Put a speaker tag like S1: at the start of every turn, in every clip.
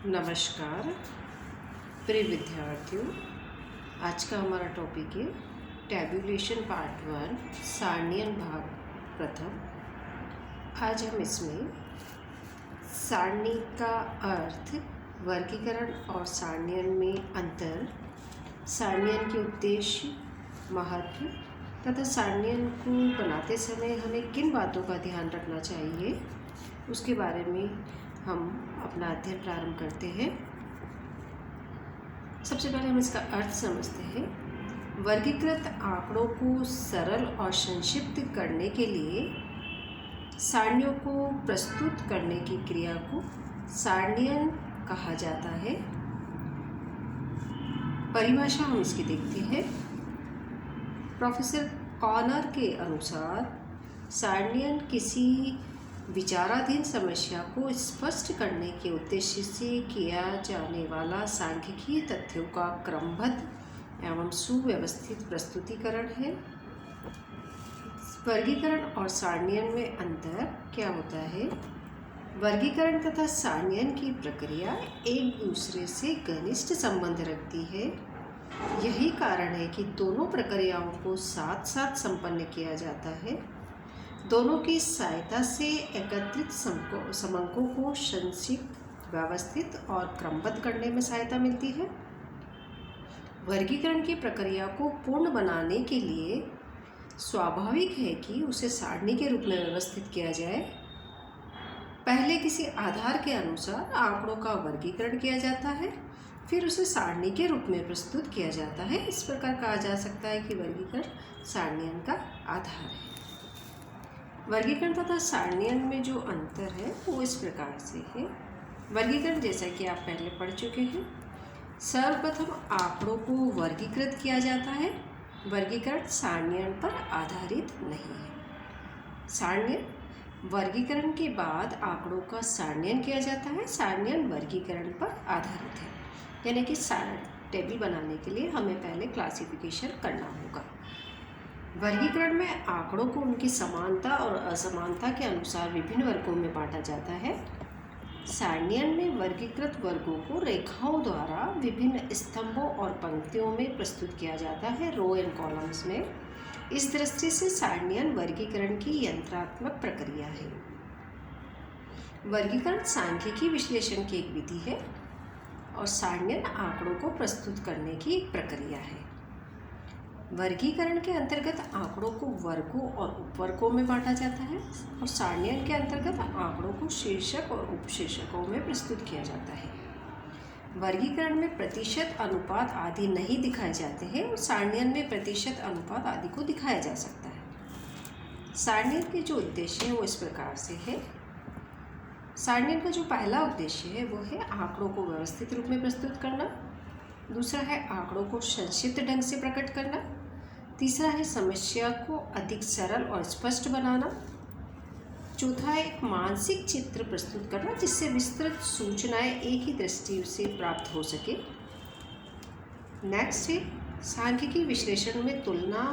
S1: नमस्कार प्रिय विद्यार्थियों। आज का हमारा टॉपिक है टैब्यूलेशन पार्ट 1 सारणियन भाग प्रथम। आज हम इसमें सारणी का अर्थ, वर्गीकरण और सारणियन में अंतर, सारणियन के उद्देश्य, महत्व तथा सारणियन को बनाते समय हमें किन बातों का ध्यान रखना चाहिए उसके बारे में हम अपना अध्ययन प्रारंभ करते हैं। सबसे पहले हम इसका अर्थ समझते हैं। वर्गीकृत आंकड़ों को सरल और संक्षिप्त करने के लिए सारणियों को प्रस्तुत करने की क्रिया को सारणियन कहा जाता है। परिभाषा हम इसकी देखते हैं। प्रोफेसर कॉनर के अनुसार सारणियन किसी विचाराधीन समस्या को स्पष्ट करने के उद्देश्य से किया जाने वाला सांख्यिकीय तथ्यों का क्रमबद्ध एवं सुव्यवस्थित प्रस्तुतिकरण है। वर्गीकरण और सारणियन में अंतर क्या होता है? वर्गीकरण तथा सारणियन की प्रक्रिया एक दूसरे से घनिष्ठ संबंध रखती है। यही कारण है कि दोनों प्रक्रियाओं को साथ साथ संपन्न किया जाता है। दोनों की सहायता से एकत्रित समंकों को संक्षिप्त, व्यवस्थित और क्रमबद्ध करने में सहायता मिलती है। वर्गीकरण की प्रक्रिया को पूर्ण बनाने के लिए स्वाभाविक है कि उसे सारणी के रूप में व्यवस्थित किया जाए। पहले किसी आधार के अनुसार आंकड़ों का वर्गीकरण किया जाता है, फिर उसे सारणी के रूप में प्रस्तुत किया जाता है। इस प्रकार कहा जा सकता है कि वर्गीकरण सारणियन का आधार है। वर्गीकरण तथा सारणियन में जो अंतर है वो इस प्रकार से है। वर्गीकरण जैसा कि आप पहले पढ़ चुके हैं, सर्वप्रथम आंकड़ों को वर्गीकृत किया जाता है। वर्गीकरण सारणियन पर आधारित नहीं है। सारणियन वर्गीकरण के बाद आंकड़ों का सारणियन किया जाता है। सारणियन वर्गीकरण पर आधारित है, यानी कि टेबल बनाने के लिए हमें पहले क्लासिफिकेशन करना होगा। वर्गीकरण में आंकड़ों को उनकी समानता और असमानता के अनुसार विभिन्न वर्गों में बांटा जाता है। सारणियन में वर्गीकृत वर्गों को रेखाओं द्वारा विभिन्न स्तंभों और पंक्तियों में प्रस्तुत किया जाता है, रो एंड कॉलम्स में। इस दृष्टि से सारणियन वर्गीकरण की यंत्रात्मक प्रक्रिया है। वर्गीकरण सांख्यिकी विश्लेषण की एक विधि है और सारणियन आंकड़ों को प्रस्तुत करने की एक प्रक्रिया है। वर्गीकरण के अंतर्गत आंकड़ों को वर्गों और उपवर्गों में बांटा जाता है और सारणियन के अंतर्गत आंकड़ों को शीर्षक और उपशीर्षकों में प्रस्तुत किया जाता है। वर्गीकरण में प्रतिशत, अनुपात आदि नहीं दिखाए जाते हैं और सारणियन में प्रतिशत, अनुपात आदि को दिखाया जा सकता है। सारणियन के जो उद्देश्य है वो इस प्रकार से है। सारणियन का जो पहला उद्देश्य है वो है आंकड़ों को व्यवस्थित रूप में प्रस्तुत करना। दूसरा है आंकड़ों को संक्षिप्त ढंग से प्रकट करना। तीसरा है समस्या को अधिक सरल और स्पष्ट बनाना। चौथा है एक मानसिक चित्र प्रस्तुत करना जिससे विस्तृत सूचनाएं एक ही दृष्टि से प्राप्त हो सके। नेक्स्ट है सांख्यिकी विश्लेषण में तुलना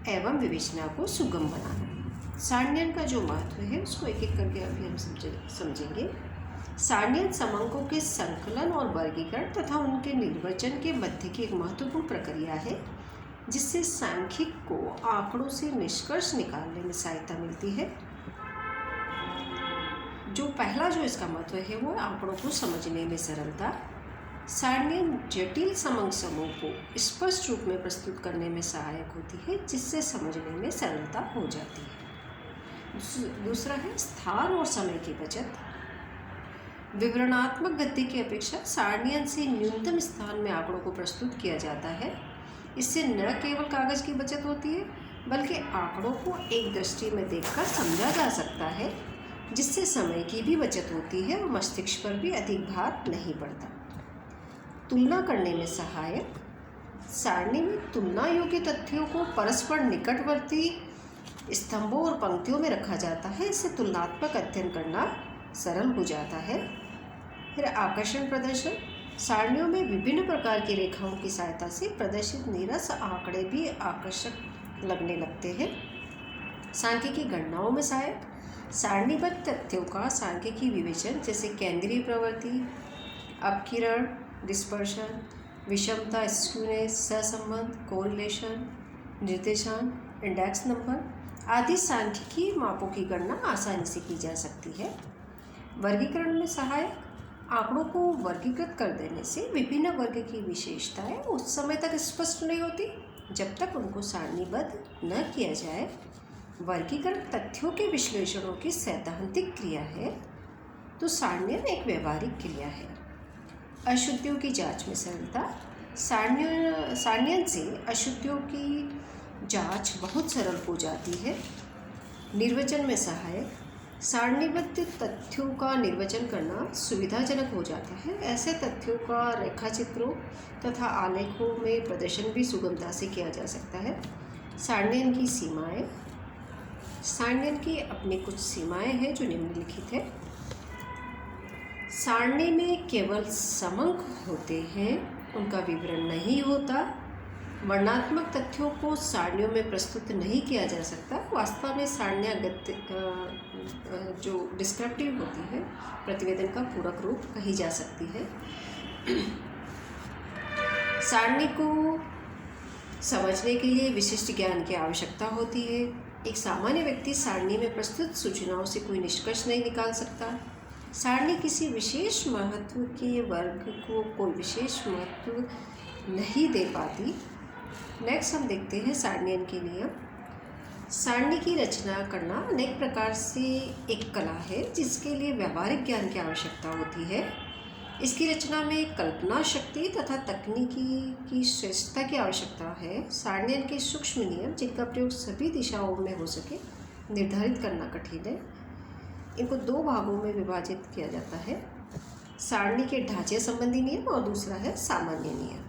S1: एवं विवेचना को सुगम बनाना। सारणियन का जो महत्व है उसको एक एक करके अभी हम समझेंगे। सारणियन समंकों के संकलन और वर्गीकरण तथा उनके निर्वचन के मध्य की एक महत्वपूर्ण प्रक्रिया है, जिससे सांख्यिक को आंकड़ों से निष्कर्ष निकालने में सहायता मिलती है। जो पहला जो इसका महत्व है वो आंकड़ों को समझने में सरलता। सारणियन जटिल समंक समूह को स्पष्ट रूप में प्रस्तुत करने में सहायक होती है, जिससे समझने में सरलता हो जाती है। दूसरा है स्थान और समय की बचत। विवरणात्मक गति की अपेक्षा सारणियन से न्यूनतम स्थान में आंकड़ों को प्रस्तुत किया जाता है। इससे न केवल कागज की बचत होती है बल्कि आंकड़ों को एक दृष्टि में देखकर समझा जा सकता है, जिससे समय की भी बचत होती है और मस्तिष्क पर भी अधिक भार नहीं पड़ता। तुलना करने में सहायक। सारणी में तुलना योग्य तथ्यों को परस्पर निकटवर्ती स्तंभों और पंक्तियों में रखा जाता है। इससे तुलनात्मक अध्ययन करना सरल हो जाता है। फिर आकर्षण प्रदर्शन। सारणियों में विभिन्न प्रकार की रेखाओं की सहायता से प्रदर्शित नीरस आंकड़े भी आकर्षक लगने लगते हैं। सांख्यिकी गणनाओं में सहायक। सारणीबद्ध तथ्यों का सांख्यिकी विवेचन जैसे केंद्रीय प्रवृत्ति, अपकिरण, डिस्पर्शन, विषमता, स्क्यूनेस, सहसंबंध, कोरिलेशन, निर्देशांक, इंडेक्स नंबर आदि सांख्यिकीय मापों की गणना आसानी से की जा सकती है। वर्गीकरण में सहायक आंकड़ों को वर्गीकृत कर देने से विभिन्न वर्ग की विशेषताएं उस समय तक स्पष्ट नहीं होती जब तक उनको सारणीबद्ध न किया जाए। वर्गीकरण तथ्यों के विश्लेषणों की सैद्धांतिक क्रिया है तो सारणियन एक व्यवहारिक क्रिया है। अशुद्धियों की जांच में सरलता। सारणियन से अशुद्धियों की जांच बहुत सरल हो जाती है। निर्वचन में सहायक सारणीबद्ध तथ्यों का निर्वचन करना सुविधाजनक हो जाता है। ऐसे तथ्यों का रेखाचित्रों तथा आलेखों में प्रदर्शन भी सुगमता से किया जा सकता है। सारणियन की सीमाएं। सारणियन की अपनी कुछ सीमाएं हैं जो निम्नलिखित है। सारणी में केवल समंक होते हैं, उनका विवरण नहीं होता। वर्णनात्मक तथ्यों को सारणियों में प्रस्तुत नहीं किया जा सकता। वास्तव में सारणियाँ जो डिस्क्रिप्टिव होती है प्रतिवेदन का पूरक रूप कही जा सकती है। सारणी को समझने के लिए विशिष्ट ज्ञान की आवश्यकता होती है। एक सामान्य व्यक्ति सारणी में प्रस्तुत सूचनाओं से कोई निष्कर्ष नहीं निकाल सकता। सारणी किसी विशेष महत्व के वर्ग को कोई विशेष महत्व नहीं दे पाती। नेक्स्ट हम देखते हैं सारणियन के नियम। सारणी की रचना करना अनेक प्रकार से एक कला है जिसके लिए व्यावहारिक ज्ञान की आवश्यकता होती है। इसकी रचना में कल्पना शक्ति तथा तकनीकी की श्रेष्ठता की आवश्यकता है। सारणियन के सूक्ष्म नियम जिनका प्रयोग सभी दिशाओं में हो सके निर्धारित करना कठिन है। इनको दो भागों में विभाजित किया जाता है। सारणी के ढांचे संबंधी नियम और दूसरा है सामान्य नियम।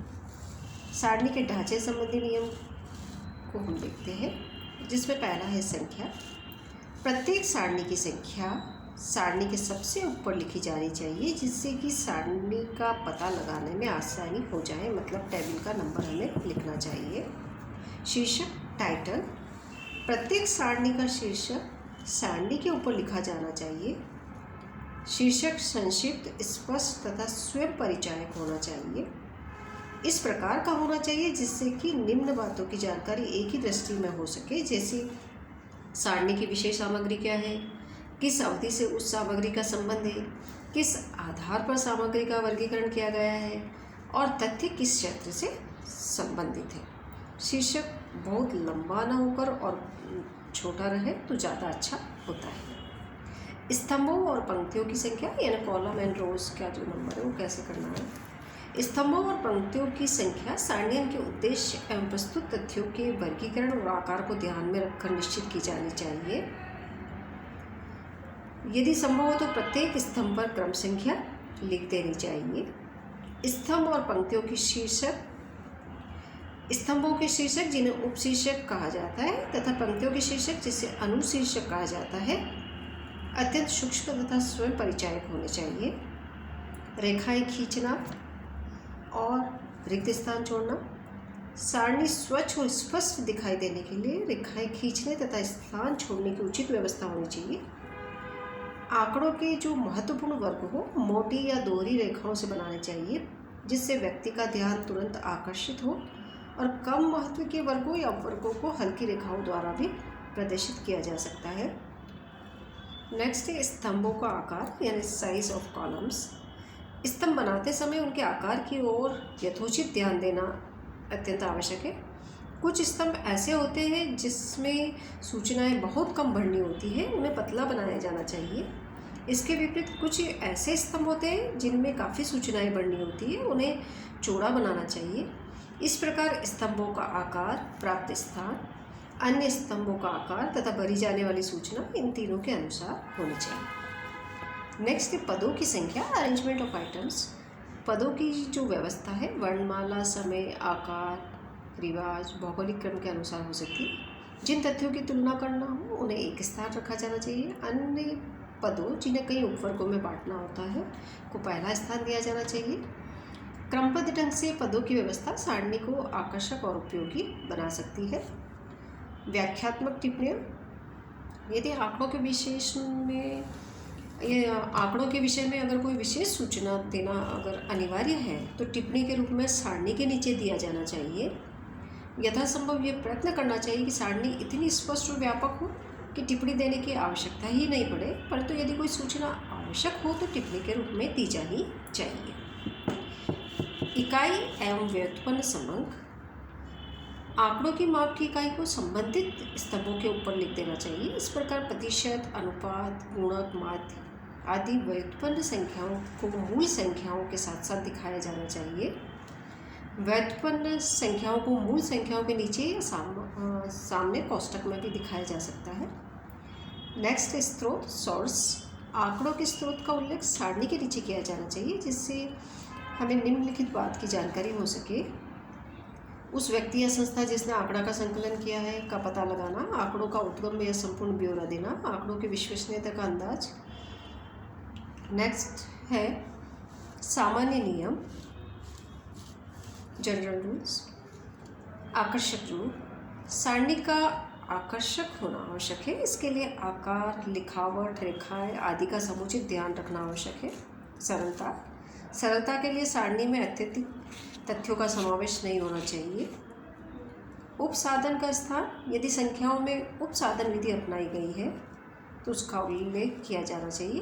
S1: सारणी के ढांचे संबंधी नियम को हम देखते हैं, जिसमें पहला है संख्या। प्रत्येक सारणी की संख्या सारणी के सबसे ऊपर लिखी जानी चाहिए जिससे कि सारणी का पता लगाने में आसानी हो जाए, मतलब टेबल का नंबर हमें लिखना चाहिए। शीर्षक, टाइटल। प्रत्येक सारणी का शीर्षक सारणी के ऊपर लिखा जाना चाहिए। शीर्षक संक्षिप्त, स्पष्ट तथा स्वयं परिचायक होना चाहिए। इस प्रकार का होना चाहिए जिससे कि निम्न बातों की जानकारी एक ही दृष्टि में हो सके, जैसे सारणी की विशेष सामग्री क्या है, किस अवधि से उस सामग्री का संबंध है, किस आधार पर सामग्री का वर्गीकरण किया गया है और तथ्य किस क्षेत्र से संबंधित है। शीर्षक बहुत लंबा न होकर और छोटा रहे तो ज़्यादा अच्छा होता है। स्तंभों और पंक्तियों की संख्या यानी कॉलम एंड रोज का जो नंबर है वो कैसे करना है। स्तंभों और पंक्तियों की संख्या सारणियन के उद्देश्य एवं प्रस्तुत तथ्यों के वर्गीकरण और आकार को ध्यान में रखकर निश्चित की जानी चाहिए। यदि संभव हो तो प्रत्येक स्तंभ पर क्रम संख्या लिख देनी चाहिए। स्तंभ और पंक्तियों की शीर्षक, स्तंभों के शीर्षक जिन्हें उपशीर्षक कहा जाता है तथा पंक्तियों के शीर्षक जिसे अनुशीर्षक कहा जाता है अत्यंत सूक्ष्म तथा स्वयं परिचायक होने चाहिए। रेखाएं खींचना और रिक्त स्थान छोड़ना। सारणी स्वच्छ और स्पष्ट दिखाई देने के लिए रेखाएं खींचने तथा स्थान छोड़ने की उचित व्यवस्था होनी चाहिए। आंकड़ों के जो महत्वपूर्ण वर्ग हो मोटी या दोहरी रेखाओं से बनाने चाहिए जिससे व्यक्ति का ध्यान तुरंत आकर्षित हो, और कम महत्व के वर्गों या वर्गों को हल्की रेखाओं द्वारा भी प्रदर्शित किया जा सकता है। नेक्स्ट है स्तंभों का आकार यानी साइज ऑफ कॉलम्स। स्तंभ बनाते समय उनके आकार की ओर यथोचित ध्यान देना अत्यंत आवश्यक है। कुछ स्तंभ ऐसे होते हैं जिसमें सूचनाएं बहुत कम भरनी होती है, उन्हें पतला बनाया जाना चाहिए। इसके विपरीत कुछ ऐसे स्तंभ होते हैं जिनमें काफ़ी सूचनाएं भरनी होती है, उन्हें चौड़ा बनाना चाहिए। इस प्रकार स्तंभों का आकार, प्राप्त स्थान, अन्य स्तंभों का आकार तथा भरी जाने वाली सूचना इन तीनों के अनुसार होनी चाहिए। नेक्स्ट है पदों की संख्या, अरेंजमेंट ऑफ आइटम्स। पदों की जो व्यवस्था है वर्णमाला, समय, आकार, रिवाज, भौगोलिक क्रम के अनुसार हो सकती है। जिन तथ्यों की तुलना करना हो उन्हें एक स्थान रखा जाना चाहिए। अन्य पदों जिन्हें कई उपवर्गों में बांटना होता है को पहला स्थान दिया जाना चाहिए। क्रमबद्ध ढंग से पदों की व्यवस्था सारणी को आकर्षक और उपयोगी बना सकती है। व्याख्यात्मक टिप्पणियाँ। यदि आंकड़ों के विशेषण में ये आंकड़ों के विषय में अगर कोई विशेष सूचना देना अगर अनिवार्य है तो टिप्पणी के रूप में सारणी के नीचे दिया जाना चाहिए। यथासंभव ये प्रयत्न करना चाहिए कि सारणी इतनी स्पष्ट और व्यापक हो कि टिप्पणी देने की आवश्यकता ही नहीं पड़े, परंतु यदि कोई सूचना आवश्यक हो तो टिप्पणी के रूप में दी जानी चाहिए। इकाई एवं व्युत्पन्न समंक। आंकड़ों की माप की इकाई को संबंधित स्तंभों के ऊपर लिख देना चाहिए। इस प्रकार प्रतिशत, अनुपात, गुणक, माध्य आदि व्युत्पन्न संख्याओं को मूल संख्याओं के साथ साथ दिखाया जाना चाहिए। व्युत्पन्न संख्याओं को मूल संख्याओं के नीचे या सामने कोष्टक में भी दिखाया जा सकता है। नेक्स्ट, स्रोत, सोर्स। आंकड़ों के स्रोत का उल्लेख सारणी के नीचे किया जाना चाहिए जिससे हमें निम्नलिखित बात की जानकारी हो सके। उस व्यक्ति या संस्था जिसने आंकड़ा का संकलन किया है का पता लगाना, आंकड़ों का उद्गम या संपूर्ण ब्यौरा देना, आंकड़ों की विश्वसनीयता का अंदाज। नेक्स्ट है सामान्य नियम, जनरल रूल्स। आकर्षक रूप। सारणी का आकर्षक होना आवश्यक है। इसके लिए आकार, लिखावट, रेखाएं आदि का समुचित ध्यान रखना आवश्यक है। सरलता। सरलता के लिए सारणी में अत्यधिक तथ्यों का समावेश नहीं होना चाहिए। उपसाधन का स्थान। यदि संख्याओं में उपसाधन विधि अपनाई गई है तो उसका उल्लेख किया जाना चाहिए,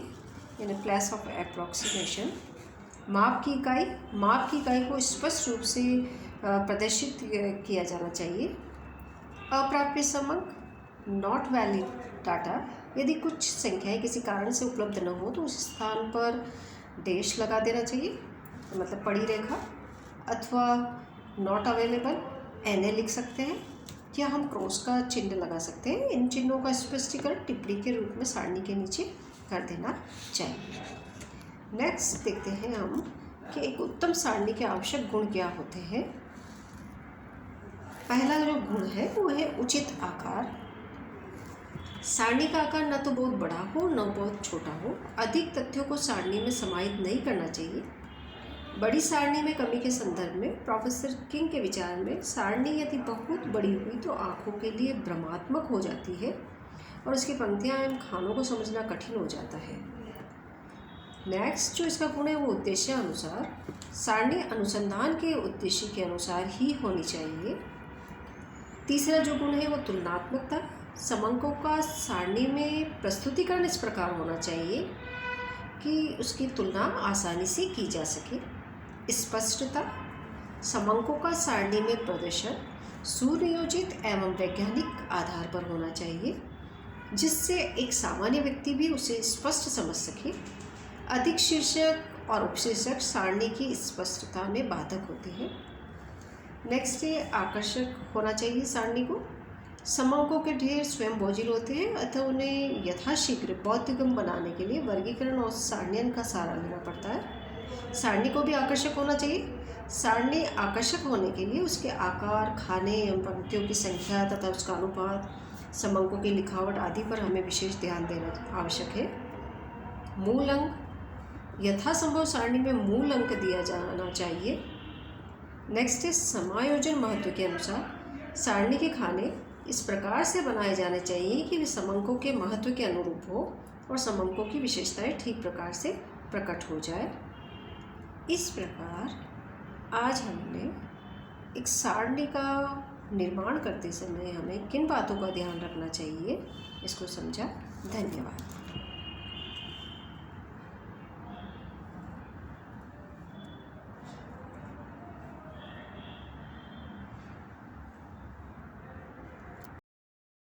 S1: यानी प्लेस ऑफ एप्रोक्सीमेशन। माप की इकाई। माप की इकाई को स्पष्ट रूप से प्रदर्शित किया जाना चाहिए। अप्राप्य समंक, नॉट वैलिड डाटा। यदि कुछ संख्याएं किसी कारण से उपलब्ध न हो तो उस स्थान पर डैश लगा देना चाहिए, मतलब पड़ी रेखा, अथवा नॉट अवेलेबल NA लिख सकते हैं, या हम क्रॉस का चिन्ह लगा सकते हैं। इन चिन्हों का स्पष्टीकरण टिप्पणी के रूप में सारणी के नीचे कर देना चाहिए। नेक्स्ट देखते हैं हम कि एक उत्तम सारणी के आवश्यक गुण क्या होते हैं। पहला जो गुण है वो है उचित आकार। सारणी का आकार न तो बहुत बड़ा हो न बहुत छोटा हो। अधिक तथ्यों को सारणी में समाहित नहीं करना चाहिए। बड़ी सारणी में कमी के संदर्भ में प्रोफेसर किंग के विचार में सारणी यदि बहुत बड़ी हुई तो आँखों के लिए भ्रमात्मक हो जाती है और उसकी पंक्तियाँ एवं खानों को समझना कठिन हो जाता है। नेक्स्ट जो इसका गुण है वो उद्देश्य अनुसार। सारणी अनुसंधान के उद्देश्य के अनुसार ही होनी चाहिए। तीसरा जो गुण है वो तुलनात्मकता। समंकों का सारणी में प्रस्तुतिकरण इस प्रकार होना चाहिए कि उसकी तुलना आसानी से की जा सके। स्पष्टता। समंकों का सारणी में प्रदर्शन सुनियोजित एवं वैज्ञानिक आधार पर होना चाहिए जिससे एक सामान्य व्यक्ति भी उसे स्पष्ट समझ सके। अधिक शीर्षक और उपशीर्षक सारणी की स्पष्टता में बाधक होते हैं। नेक्स्ट है आकर्षक होना चाहिए सारणी को। समंकों के ढेर स्वयं बोझिल होते हैं अतः उन्हें यथाशीघ्र बौद्धिगम बनाने के लिए वर्गीकरण और सारणियन का सहारा लेना पड़ता है। सारणी को भी आकर्षक होना चाहिए। सारणी आकर्षक होने के लिए उसके आकार, खाने एवं पंक्तियों की संख्या तथा उसका अनुपात, समंकों की लिखावट आदि पर हमें विशेष ध्यान देना आवश्यक है। मूल अंक। यथासंभव सारणी में मूल अंक दिया जाना चाहिए। नेक्स्ट है समायोजन। महत्व के अनुसार सारणी के खाने इस प्रकार से बनाए जाने चाहिए कि वे समंकों के महत्व के अनुरूप हो और समंकों की विशेषताएं ठीक प्रकार से प्रकट हो जाए। इस प्रकार आज हमने एक सारणी का निर्माण करते समय हमें किन बातों का ध्यान रखना चाहिए इसको समझा। धन्यवाद।